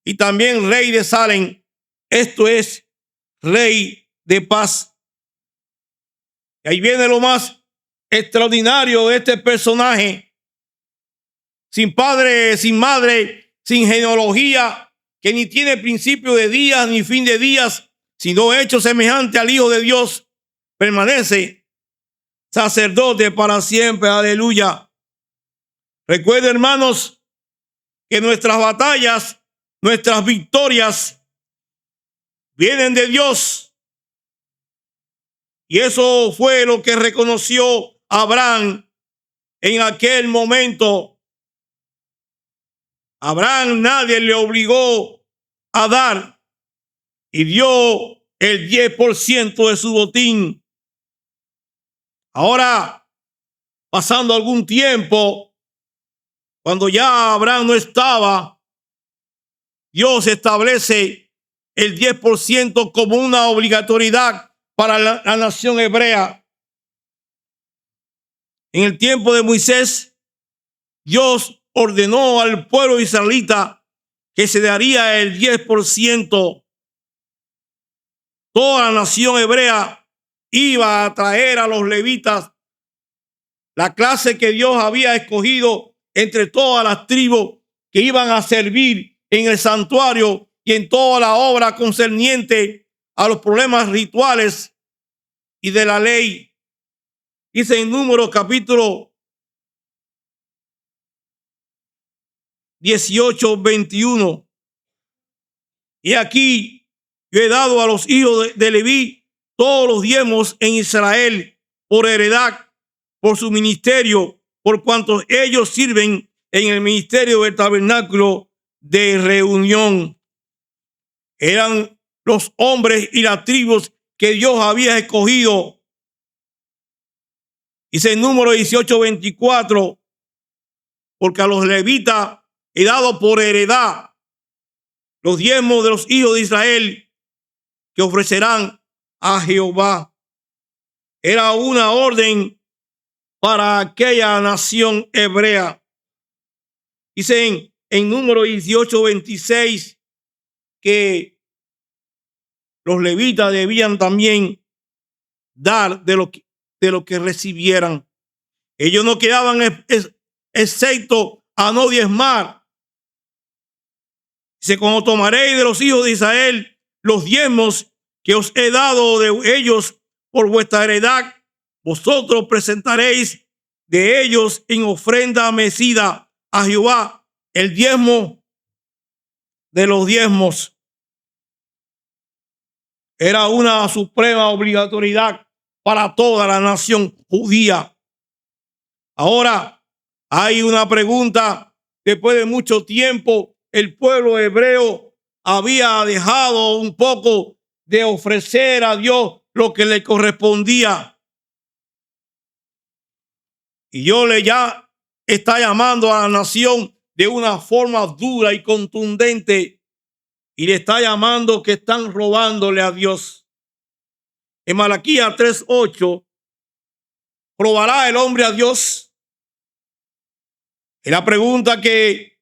y también Rey de Salem. Esto es Rey de Paz. Y ahí viene lo más extraordinario de este personaje. Sin padre, sin madre, sin genealogía, que ni tiene principio de días ni fin de días, sino hecho semejante al Hijo de Dios, permanece sacerdote para siempre. Aleluya. Recuerden, hermanos, que nuestras batallas, nuestras victorias vienen de Dios. Y eso fue lo que reconoció Abraham en aquel momento. Abraham nadie le obligó a dar y dio el 10% de su botín. Ahora, pasando algún tiempo, cuando ya Abraham no estaba, Dios establece el 10% como una obligatoriedad para la nación hebrea. En el tiempo de Moisés, Dios ordenó al pueblo israelita que se daría el 10%. Toda la nación hebrea iba a traer a los levitas, la clase que Dios había escogido entre todas las tribus que iban a servir en el santuario y en toda la obra concerniente a los problemas rituales y de la ley. Dice en Números capítulo 18, 21. Y aquí yo he dado a los hijos de Leví todos los diezmos en Israel por heredad, por su ministerio, por cuanto ellos sirven en el ministerio del tabernáculo de reunión. Eran los hombres y las tribus que Dios había escogido. Dice en Número 18, 24, porque a los levitas he dado por heredad los diezmos de los hijos de Israel que ofrecerán a Jehová. Era una orden para aquella nación hebrea. Dicen en Número 18:26 que los levitas debían también dar de lo que recibieran. Ellos no quedaban excepto a no diezmar. Dice, cuando tomaréis de los hijos de Israel los diezmos que os he dado de ellos por vuestra heredad, vosotros presentaréis de ellos en ofrenda mecida a Jehová el diezmo de los diezmos. Era una suprema obligatoriedad para toda la nación judía. Ahora hay una pregunta. Después de mucho tiempo, el pueblo hebreo había dejado un poco de ofrecer a Dios lo que le correspondía. Y Dios ya está llamando a la nación de una forma dura y contundente. Y le está llamando que están robándole a Dios. En Malaquías 3:8, ¿robará el hombre a Dios? Es la pregunta que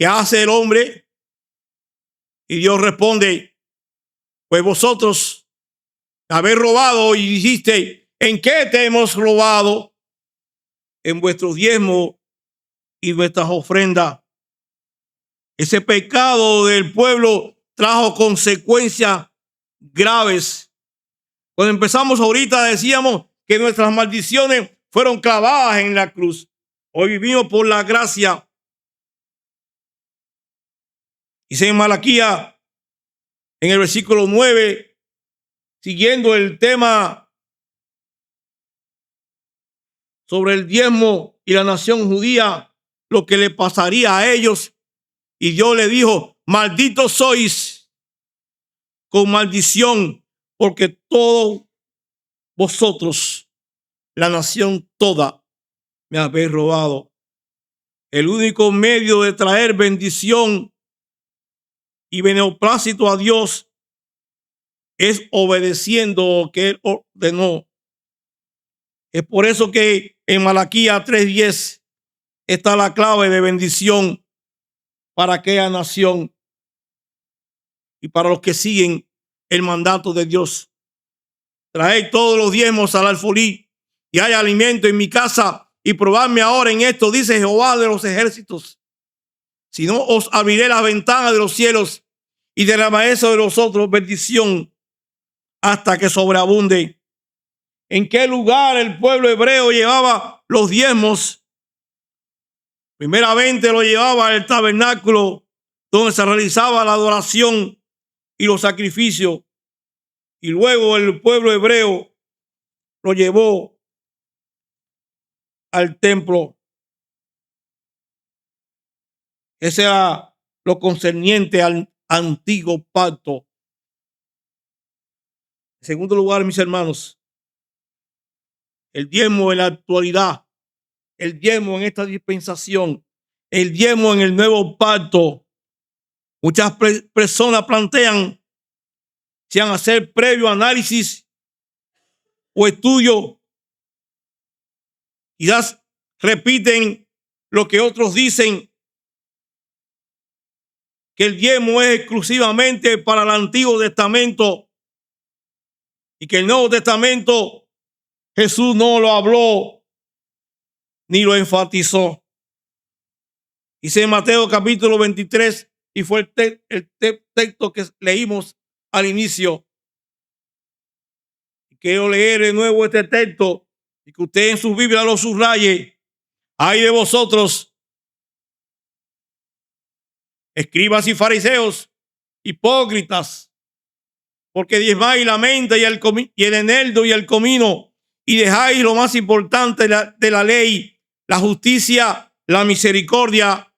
hace el hombre. Y Dios responde, pues vosotros habéis robado y dijiste, ¿en qué te hemos robado? En vuestros diezmos y vuestras ofrendas. Ese pecado del pueblo trajo consecuencias graves. Cuando empezamos ahorita decíamos que nuestras maldiciones fueron clavadas en la cruz. Hoy vivimos por la gracia. Dice en Malaquías, en el versículo 9, siguiendo el tema sobre el diezmo y la nación judía, lo que le pasaría a ellos. Y Dios le dijo, malditos sois con maldición, porque todos vosotros, la nación toda, me habéis robado. El único medio de traer bendición y beneplácito a Dios es obedeciendo lo que Él ordenó. Es por eso que en Malaquías 3:10 está la clave de bendición para aquella nación y para los que siguen el mandato de Dios. Traed todos los diezmos al alfolí y hay alimento en mi casa y probadme ahora en esto, dice Jehová de los ejércitos. Si no, os abriré las ventanas de los cielos y derramaré sobre vosotros bendición hasta que sobreabunde. ¿En qué lugar el pueblo hebreo llevaba los diezmos? Primeramente lo llevaba al tabernáculo donde se realizaba la adoración y los sacrificios. Y luego el pueblo hebreo lo llevó al templo. Ese era lo concerniente al antiguo pacto. En segundo lugar, mis hermanos, el diezmo en la actualidad, el diezmo en esta dispensación, el diezmo en el nuevo pacto. Muchas personas plantean si han hacer previo análisis o estudio. Quizás repiten lo que otros dicen, que el diezmo es exclusivamente para el Antiguo Testamento y que el Nuevo Testamento Jesús no lo habló ni lo enfatizó. Dice en Mateo capítulo 23, y fue el texto que leímos al inicio. Quiero leer de nuevo este texto y que usted en su Biblia lo subraye. Ay de vosotros, escribas y fariseos, hipócritas, porque diezmáis la menta y el eneldo y el comino, y dejáis lo más importante de la ley, la justicia, la misericordia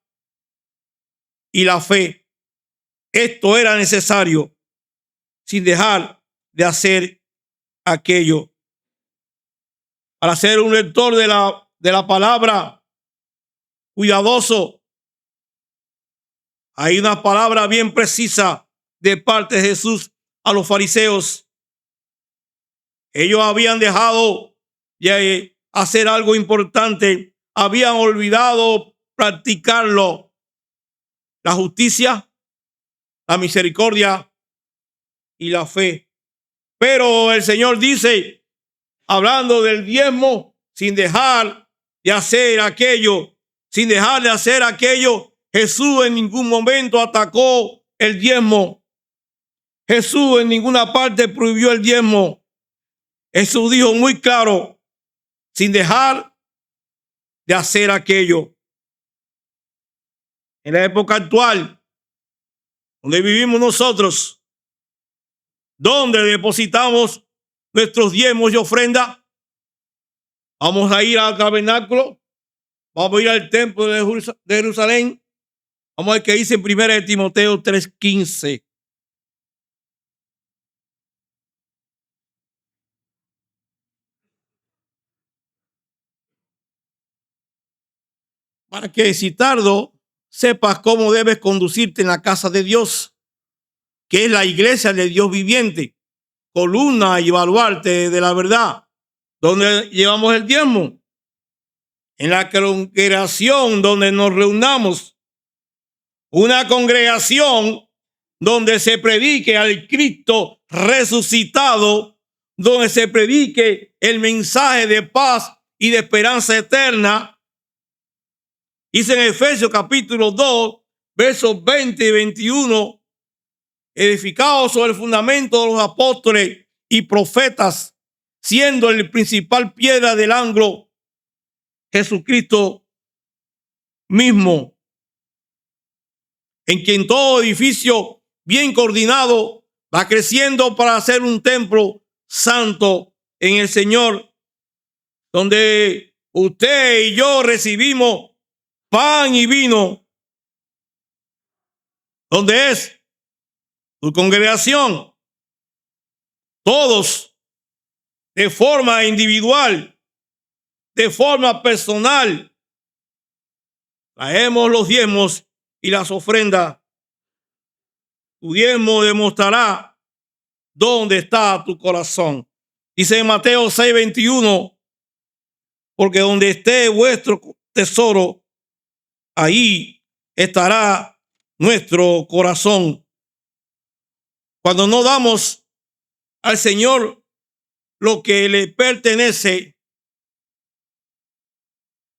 y la fe. Esto era necesario, sin dejar de hacer aquello. Para ser un lector de la palabra cuidadoso, hay una palabra bien precisa de parte de Jesús a los fariseos. Ellos habían dejado de hacer algo importante habían olvidado practicarlo. La justicia, la misericordia y la fe. Pero el Señor dice, hablando del diezmo, sin dejar de hacer aquello, Jesús en ningún momento atacó el diezmo. Jesús en ninguna parte prohibió el diezmo. Jesús dijo muy claro, sin dejar de hacer aquello. En la época actual, donde vivimos nosotros, donde depositamos nuestros diezmos y ofrendas, vamos a ir al tabernáculo, vamos a ir al templo de Jerusalén. Vamos a ver qué dice en 1 Timoteo 3:15. Para que si tardo sepas cómo debes conducirte en la casa de Dios, que es la iglesia de Dios viviente, columna y baluarte de la verdad, donde llevamos el diezmo, en la congregación donde nos reunamos, una congregación donde se predique al Cristo resucitado, donde se predique el mensaje de paz y de esperanza eterna. Dice en Efesios capítulo 2, versos 20 y 21, edificados sobre el fundamento de los apóstoles y profetas, siendo el principal piedra del ángulo Jesucristo mismo, en quien todo edificio bien coordinado va creciendo para hacer un templo santo en el Señor, donde usted y yo recibimos pan y vino, donde es tu congregación, todos de forma individual, de forma personal, traemos los diezmos y las ofrendas. Tu diezmo demostrará dónde está tu corazón. Dice en Mateo 6:21, porque donde esté vuestro tesoro, ahí estará nuestro corazón. Cuando no damos al Señor lo que le pertenece,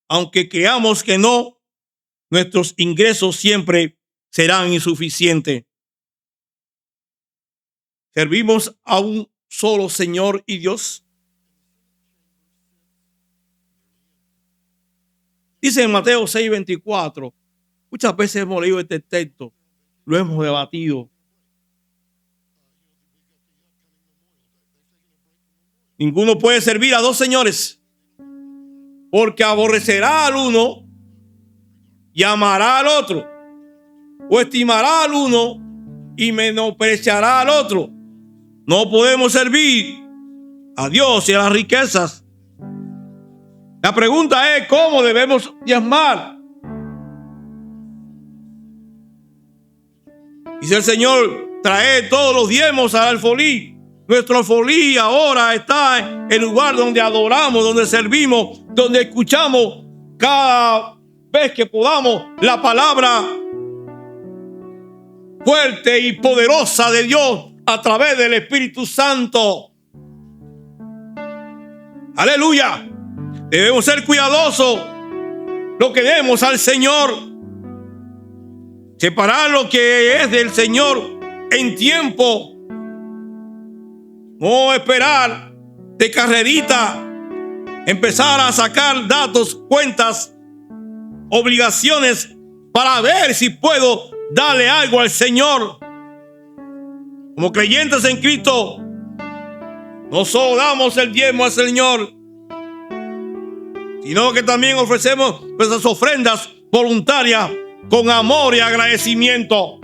aunque creamos que no, nuestros ingresos siempre serán insuficientes. ¿Servimos a un solo Señor y Dios? Dice en Mateo 6:24, muchas veces hemos leído este texto, lo hemos debatido. Ninguno puede servir a dos señores, porque aborrecerá al uno y amará al otro, o estimará al uno y menospreciará al otro. No podemos servir a Dios y a las riquezas. La pregunta es, ¿cómo debemos diezmar? Dice el Señor, trae todos los diezmos al alfolí. Nuestro alfolí ahora está en el lugar donde adoramos, donde servimos, donde escuchamos cada vez que podamos la palabra fuerte y poderosa de Dios a través del Espíritu Santo. Aleluya. Debemos ser cuidadosos lo que demos al Señor. Separar lo que es del Señor en tiempo. No esperar de carrerita, empezar a sacar datos, cuentas, obligaciones para ver si puedo darle algo al Señor. Como creyentes en Cristo, no solo damos el diezmo al Señor, sino que también ofrecemos nuestras ofrendas voluntarias con amor y agradecimiento.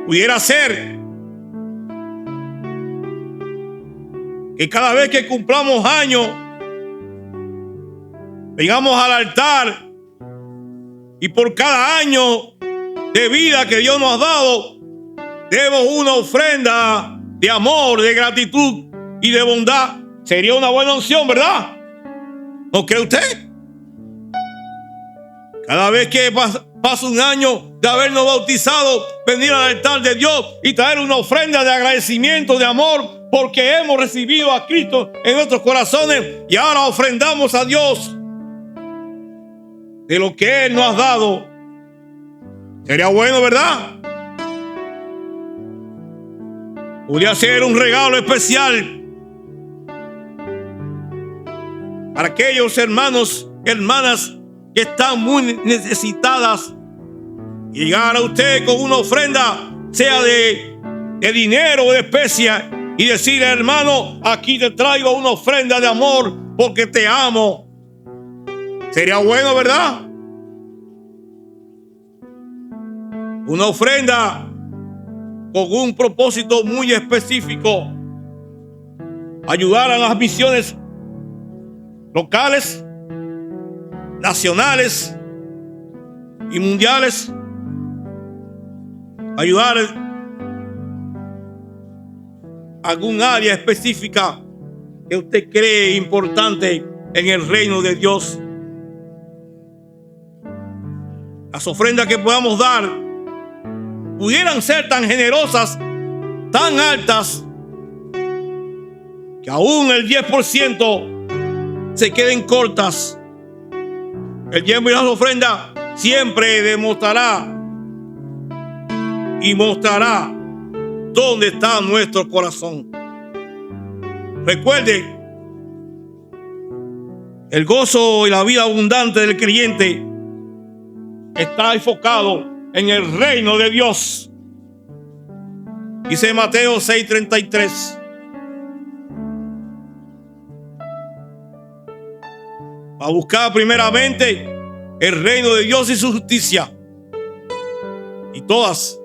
Pudiera ser que cada vez que cumplamos años, vengamos al altar y por cada año de vida que Dios nos ha dado, demos una ofrenda de amor, de gratitud y de bondad. Sería una buena opción, ¿verdad? ¿No cree usted? Cada vez que pasa un año de habernos bautizado, venir al altar de Dios y traer una ofrenda de agradecimiento, de amor, porque hemos recibido a Cristo en nuestros corazones y ahora ofrendamos a Dios de lo que Él nos ha dado. Sería bueno, ¿verdad? Podría ser un regalo especial para aquellos hermanos, hermanas que están muy necesitadas. Llegar a usted con una ofrenda, sea de dinero o de especia, y decirle: hermano, aquí te traigo una ofrenda de amor porque te amo. Sería bueno, ¿verdad? Una ofrenda con un propósito muy específico: ayudar a las misiones locales, nacionales y mundiales. Ayudar a algún área específica que usted cree importante en el reino de Dios. Las ofrendas que podamos dar pudieran ser tan generosas, tan altas, que aún el 10% se queden cortas. El diezmo y las ofrendas siempre demostrará y mostrará dónde está nuestro corazón. Recuerde, el gozo y la vida abundante del creyente está enfocado en el reino de Dios. Dice Mateo 6:33. A buscar primeramente el reino de Dios y su justicia, y todas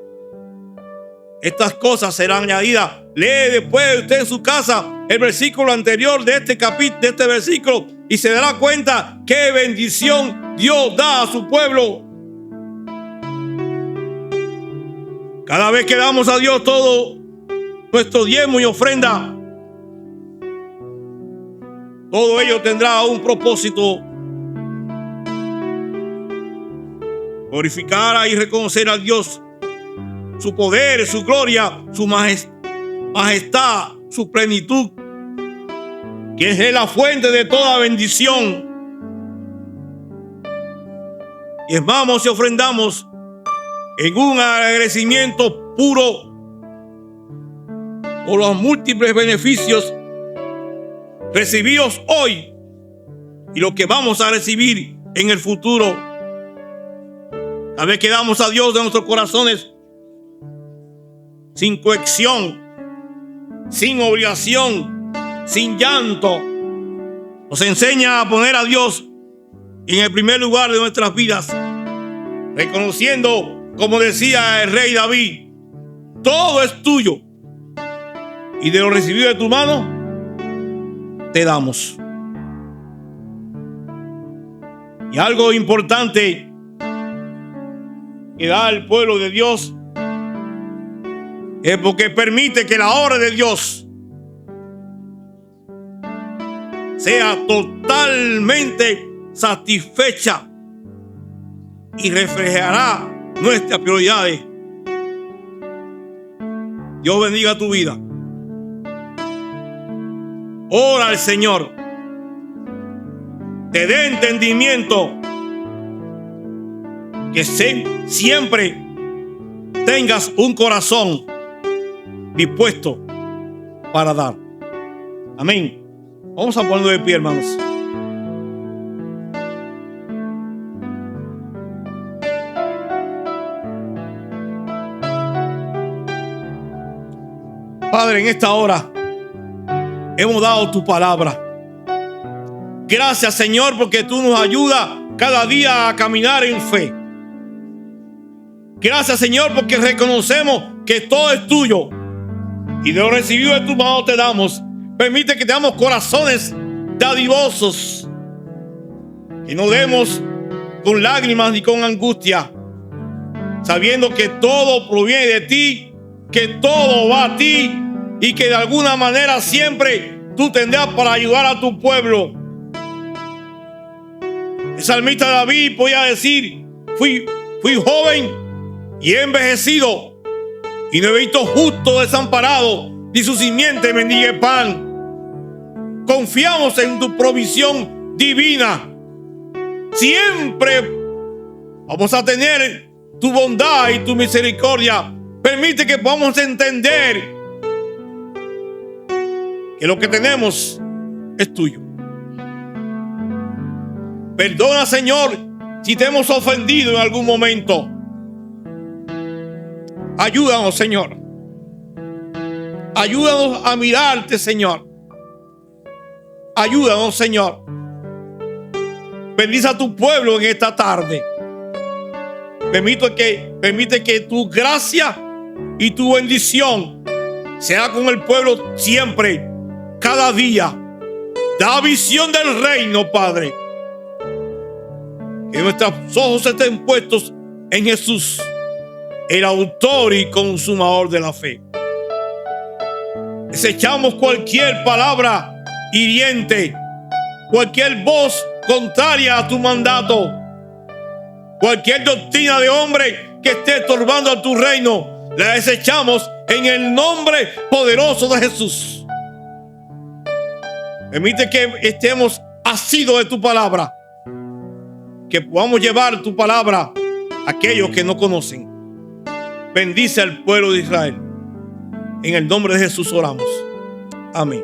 estas cosas serán añadidas. Lee después usted en su casa el versículo anterior de este capítulo, de este versículo, y se dará cuenta qué bendición Dios da a su pueblo. Cada vez que damos a Dios todo nuestro diezmo y ofrenda, todo ello tendrá un propósito: glorificar y reconocer a Dios, su poder, su gloria, su majestad, su plenitud, que es la fuente de toda bendición. Y vamos y ofrendamos en un agradecimiento puro por los múltiples beneficios recibidos hoy y lo que vamos a recibir en el futuro. Cada vez que damos a Dios de nuestros corazones, sin coacción, sin obligación, sin llanto, nos enseña a poner a Dios en el primer lugar de nuestras vidas, reconociendo, como decía el rey David: todo es tuyo, y de lo recibido de tu mano te damos. Y algo importante que da el pueblo de Dios es porque permite que la obra de Dios sea totalmente satisfecha y reflejará nuestras prioridades. Dios bendiga tu vida. Ora al Señor, te dé entendimiento, que siempre tengas un corazón dispuesto para dar. Amén. Vamos a ponernos de pie, hermanos. Padre, en esta hora hemos dado tu palabra. Gracias, Señor, porque tú nos ayudas cada día a caminar en fe. Gracias, Señor, porque reconocemos que todo es tuyo y de lo recibido de tu mano te damos. Permite que tengamos corazones dadivosos, que no demos con lágrimas ni con angustia, sabiendo que todo proviene de ti, que todo va a ti y que de alguna manera siempre tú tendrás para ayudar a tu pueblo. El salmista David podía decir: fui joven y he envejecido, y no he visto justo desamparado, ni su simiente mendigue pan. Confiamos en tu provisión divina. Siempre vamos a tener tu bondad y tu misericordia. Permite que podamos entender que lo que tenemos es tuyo. Perdona, Señor, si te hemos ofendido en algún momento. Ayúdanos, Señor. Ayúdanos a mirarte, Señor. Ayúdanos, Señor. Bendice a tu pueblo en esta tarde. Permite que tu gracia y tu bendición sea con el pueblo siempre, cada día. Da visión del reino, Padre. Que nuestros ojos estén puestos en Jesús, el autor y consumador de la fe. Desechamos cualquier palabra hiriente, cualquier voz contraria a tu mandato, cualquier doctrina de hombre que esté estorbando a tu reino. La desechamos en el nombre poderoso de Jesús. Permite que estemos asidos de tu palabra, que podamos llevar tu palabra a aquellos que no conocen. Bendice al pueblo de Israel. En el nombre de Jesús oramos. Amén.